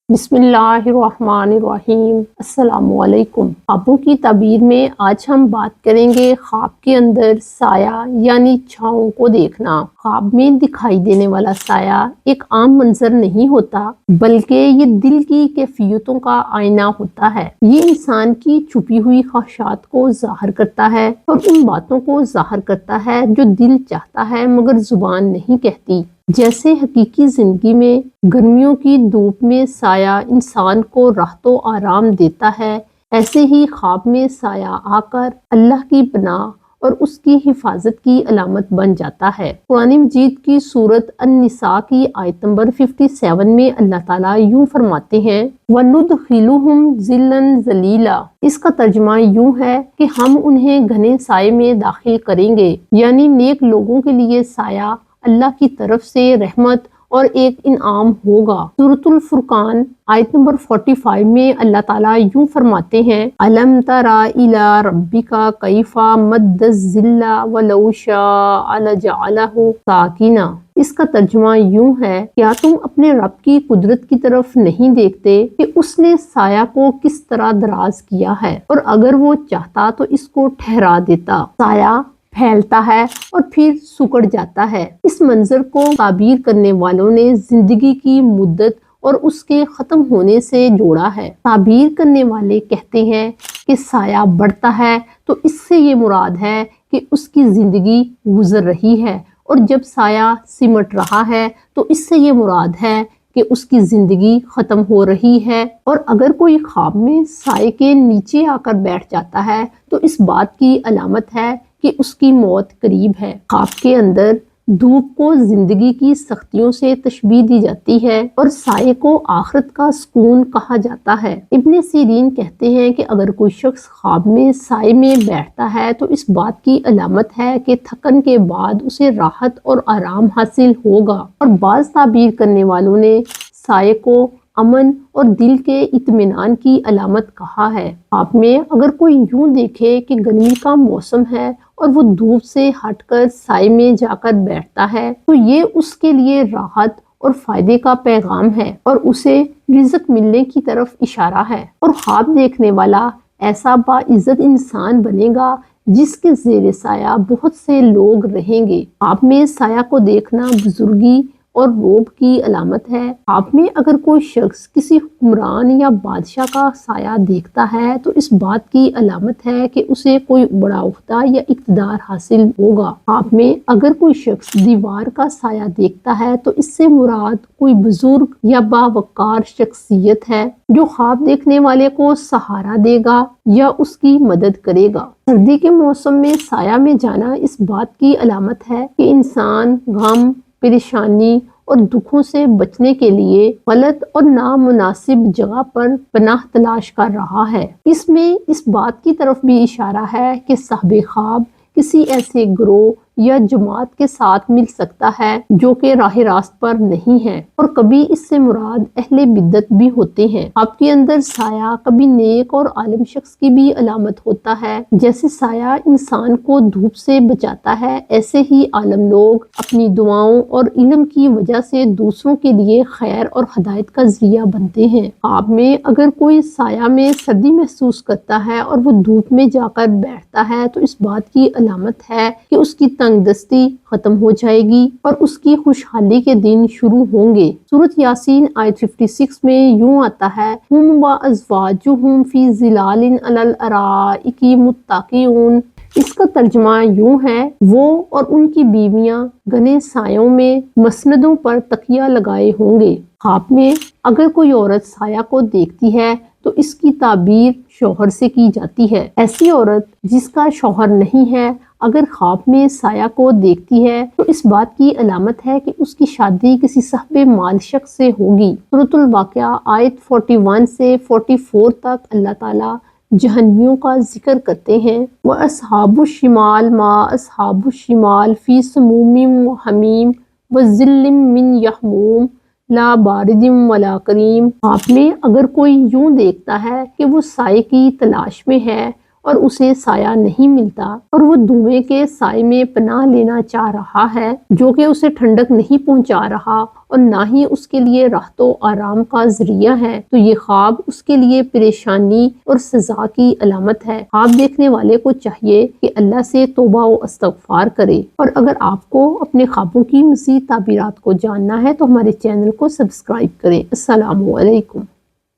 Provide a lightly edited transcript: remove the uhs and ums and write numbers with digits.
بسم اللہ الرحمن الرحیم۔ السلام علیکم۔ خوابوں کی تعبیر میں آج ہم بات کریں گے خواب کے اندر سایہ یعنی چھاؤں کو دیکھنا۔ خواب میں دکھائی دینے والا سایہ ایک عام منظر نہیں ہوتا، بلکہ یہ دل کی کیفیتوں کا آئینہ ہوتا ہے۔ یہ انسان کی چھپی ہوئی خواہشات کو ظاہر کرتا ہے اور ان باتوں کو ظاہر کرتا ہے جو دل چاہتا ہے مگر زبان نہیں کہتی۔ جیسے حقیقی زندگی میں گرمیوں کی دھوپ میں سایہ انسان کو راحت و آرام دیتا ہے، ایسے ہی خواب میں سایہ آ کر اللہ کی پناہ اور اس کی حفاظت کی علامت بن جاتا ہے۔ قرآن مجید کی سورۃ النساء کی آیت نمبر 57 میں اللہ تعالیٰ یوں فرماتے ہیں وَنُدْخِلُهُمْ ظِلًّا ظَلِيلًا۔ اس کا ترجمہ یوں ہے کہ ہم انہیں گھنے سائے میں داخل کریں گے، یعنی نیک لوگوں کے لیے سایہ اللہ کی طرف سے رحمت اور ایک انعام ہوگا۔ سورۃ الفرقان آیت نمبر 45 میں اللہ تعالیٰ یوں فرماتے ہیں أَلَمْ تَرَ إِلَىٰ رَبِّكَ كَيْفَ مَدَّ الظِّلَّ وَلَوْ شَاءَ لَجَعَلَهُ سَاكِنًا۔ اس کا ترجمہ یوں ہے، کیا تم اپنے رب کی قدرت کی طرف نہیں دیکھتے کہ اس نے سایہ کو کس طرح دراز کیا ہے، اور اگر وہ چاہتا تو اس کو ٹھہرا دیتا۔ سایہ پھیلتا ہے اور پھر سکڑ جاتا ہے۔ اس منظر کو تعبیر کرنے والوں نے زندگی کی مدت اور اس کے ختم ہونے سے جوڑا ہے۔ تعبیر کرنے والے کہتے ہیں کہ سایہ بڑھتا ہے تو اس سے یہ مراد ہے کہ اس کی زندگی گزر رہی ہے، اور جب سایہ سمٹ رہا ہے تو اس سے یہ مراد ہے کہ اس کی زندگی ختم ہو رہی ہے۔ اور اگر کوئی خواب میں سائے کے نیچے آ کر بیٹھ جاتا ہے تو اس بات کی علامت ہے کہ اس کی موت قریب ہے۔ خواب کے اندر دھوپ کو زندگی کی سختیوں سے تشبیہ دی جاتی ہے اور سائے کو آخرت کا سکون کہا جاتا ہے۔ ابن سیرین کہتے ہیں کہ اگر کوئی شخص خواب میں سائے میں بیٹھتا ہے تو اس بات کی علامت ہے کہ تھکن کے بعد اسے راحت اور آرام حاصل ہوگا۔ اور بعض تعبیر کرنے والوں نے سائے کو امن اور دل کے اطمینان کی علامت کہا ہے۔ خواب میں اگر کوئی یوں دیکھے کہ گرمی کا موسم ہے اور وہ دھوپ سے ہٹ کر سائے میں جا کر بیٹھتا ہے تو یہ اس کے لیے راحت اور فائدے کا پیغام ہے اور اسے رزق ملنے کی طرف اشارہ ہے۔ اور خواب دیکھنے والا ایسا باعزت انسان بنے گا جس کے زیر سایہ بہت سے لوگ رہیں گے۔ خواب میں سایہ کو دیکھنا بزرگی اور روب کی علامت ہے۔ خواب میں اگر کوئی شخص کسی حکمران یا بادشاہ کا سایہ دیکھتا ہے تو اس بات کی علامت ہے کہ اسے کوئی بڑا عہدہ یا اقتدار حاصل ہوگا۔ خواب میں اگر کوئی شخص دیوار کا سایہ دیکھتا ہے تو اس سے مراد کوئی بزرگ یا باوقار شخصیت ہے جو خواب دیکھنے والے کو سہارا دے گا یا اس کی مدد کرے گا۔ سردی کے موسم میں سایہ میں جانا اس بات کی علامت ہے کہ انسان غم، پریشانی اور دکھوں سے بچنے کے لیے غلط اور نامناسب جگہ پر پناہ تلاش کر رہا ہے۔ اس میں اس بات کی طرف بھی اشارہ ہے کہ صاحب خواب کسی ایسے گروہ یا جماعت کے ساتھ مل سکتا ہے جو کہ راہ راست پر نہیں ہے، اور کبھی اس سے مراد اہل بدعت بھی ہوتے ہیں۔ خواب کے اندر سایہ کبھی نیک اور عالم شخص کی بھی علامت ہوتا ہے۔ جیسے سایہ انسان کو دھوپ سے بچاتا ہے، ایسے ہی عالم لوگ اپنی دعاؤں اور علم کی وجہ سے دوسروں کے لیے خیر اور ہدایت کا ذریعہ بنتے ہیں۔ خواب میں اگر کوئی سایہ میں سردی محسوس کرتا ہے اور وہ دھوپ میں جا کر بیٹھتا ہے تو اس بات کی علامت ہے کہ اس کی تنگ دستی ختم ہو جائے گی اور اس کی خوشحالی کے دن شروع ہوں گے۔ سورۃ یاسین آیت 56 میں یوں آتا ہے ہم وازواجہم فی ظلال علی الارائک متکئون۔ اس کا ترجمہ یوں ہے، وہ اور ان کی بیویاں گھنے سایوں میں مسندوں پر تکیہ لگائے ہوں گے۔ خواب میں اگر کوئی عورت سایہ کو دیکھتی ہے تو اس کی تعبیر شوہر سے کی جاتی ہے۔ ایسی عورت جس کا شوہر نہیں ہے اگر خواب میں سایہ کو دیکھتی ہے تو اس بات کی علامت ہے کہ اس کی شادی کسی صاحب مال شخص سے ہوگی۔ سورۃ الواقعہ آیت 41 سے 44 تک اللہ تعالیٰ جہنمیوں کا ذکر کرتے ہیں وَأَصْحَابُ الشِّمَالِ مَا أَصْحَابُ الشِّمَالِ فِي سُمُومٍ وَحَمِيمٍ وَظِلٍّ مِّن يَحْمُومٍ لا بارد ولا کریم۔ خواب میں اگر کوئی یوں دیکھتا ہے کہ وہ سائے کی تلاش میں ہے اور اسے سایہ نہیں ملتا اور وہ دھوئیں کے سائے میں پناہ لینا چاہ رہا ہے جو کہ اسے ٹھنڈک نہیں پہنچا رہا اور نہ ہی اس کے لیے راحت و آرام کا ذریعہ ہے، تو یہ خواب اس کے لیے پریشانی اور سزا کی علامت ہے۔ خواب دیکھنے والے کو چاہیے کہ اللہ سے توبہ و استغفار کرے، اور اگر آپ کو اپنے خوابوں کی مزید تعبیرات کو جاننا ہے تو ہمارے چینل کو سبسکرائب کریں۔ السلام علیکم۔